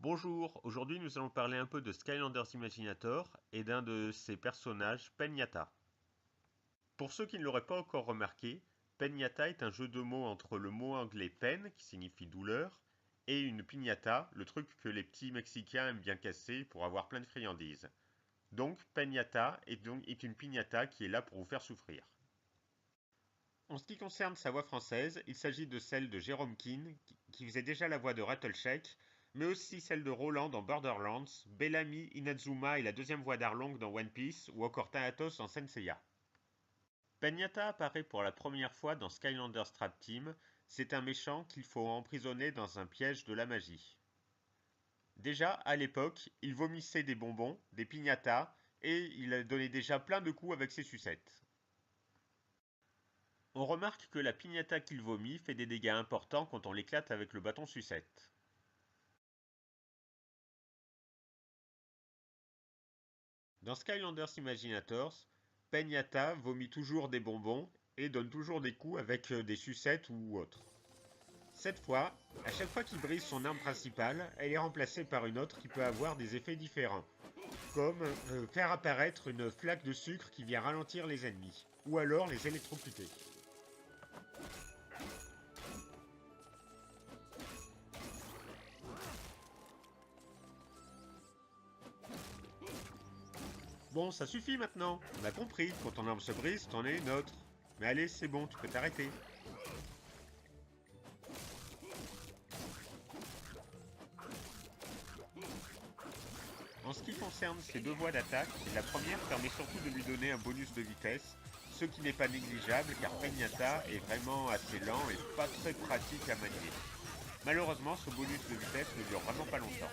Bonjour, aujourd'hui nous allons parler un peu de Skylanders Imaginator et d'un de ses personnages, Peñata. Pour ceux qui ne l'auraient pas encore remarqué, Peñata est un jeu de mots entre le mot anglais peine, qui signifie douleur, et une piñata, le truc que les petits Mexicains aiment bien casser pour avoir plein de friandises. Donc Peñata est une piñata qui est là pour vous faire souffrir. En ce qui concerne sa voix française, il s'agit de celle de Jérôme Keane, qui faisait déjà la voix de Rattleshake, mais aussi celle de Roland dans Borderlands, Bellamy, Inazuma et la deuxième voix d'Arlong dans One Piece, ou encore Thanatos dans Saint Seiya. Peñata apparaît pour la première fois dans Skylanders Trap Team, c'est un méchant qu'il faut emprisonner dans un piège de la magie. Déjà, à l'époque, il vomissait des bonbons, des piñatas, et il a donné déjà plein de coups avec ses sucettes. On remarque que la piñata qu'il vomit fait des dégâts importants quand on l'éclate avec le bâton sucette. Dans Skylanders Imaginators, Peñata vomit toujours des bonbons et donne toujours des coups avec des sucettes ou autres. Cette fois, à chaque fois qu'il brise son arme principale, elle est remplacée par une autre qui peut avoir des effets différents, comme faire apparaître une flaque de sucre qui vient ralentir les ennemis, ou alors les électrocuter. Bon, ça suffit maintenant. On a compris, quand ton arme se brise, t'en es une autre. Mais allez, c'est bon, tu peux t'arrêter. En ce qui concerne ces deux voies d'attaque, la première permet surtout de lui donner un bonus de vitesse, ce qui n'est pas négligeable car Peñata est vraiment assez lent et pas très pratique à manier. Malheureusement, ce bonus de vitesse ne dure vraiment pas longtemps.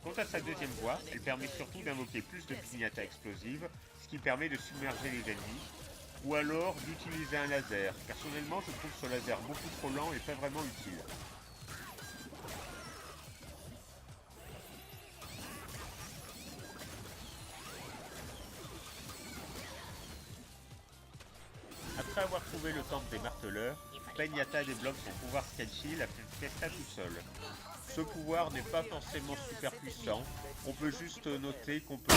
Quant à sa deuxième voie, elle permet surtout d'invoquer plus de piñatas explosives, ce qui permet de submerger les ennemis, ou alors d'utiliser un laser. Personnellement, je trouve ce laser beaucoup trop lent et pas vraiment utile. Après avoir trouvé le temple des marteleurs, Peñata débloque son pouvoir Sketchy, la Fiesta tout seul. Ce pouvoir n'est pas forcément super puissant, on peut juste noter qu'on peut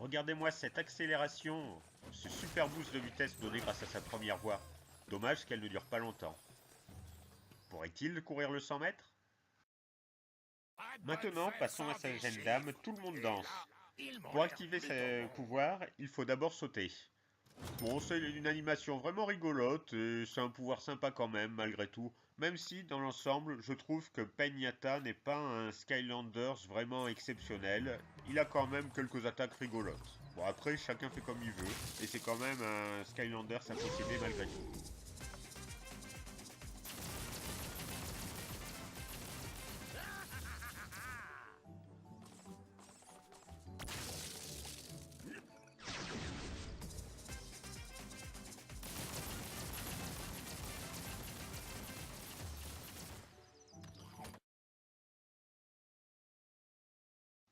Regardez-moi cette accélération, ce super boost de vitesse donné grâce à sa première voie. Dommage qu'elle ne dure pas longtemps. Pourrait-il courir le 100 mètres? Maintenant, passons à sa jeune dame, tout le monde danse. Pour activer ses pouvoirs, il faut d'abord sauter. Bon, c'est une animation vraiment rigolote et c'est un pouvoir sympa quand même, malgré tout. Même si, dans l'ensemble, je trouve que Peñata n'est pas un Skylanders vraiment exceptionnel. Il a quand même quelques attaques rigolotes. Bon, après, chacun fait comme il veut, et c'est quand même un Skylanders à posséder malgré tout.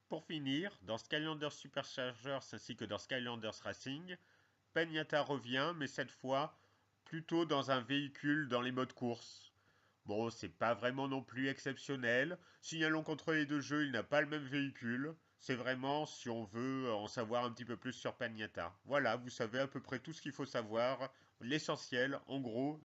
Pour finir, dans Skylanders Superchargers ainsi que dans Skylanders Racing, Peñata revient, mais cette fois plutôt dans un véhicule dans les modes course. Bon, c'est pas vraiment non plus exceptionnel. Signalons qu'entre les deux jeux, il n'a pas le même véhicule. C'est vraiment si on veut en savoir un petit peu plus sur Peñata. Voilà, vous savez à peu près tout ce qu'il faut savoir. L'essentiel, en gros,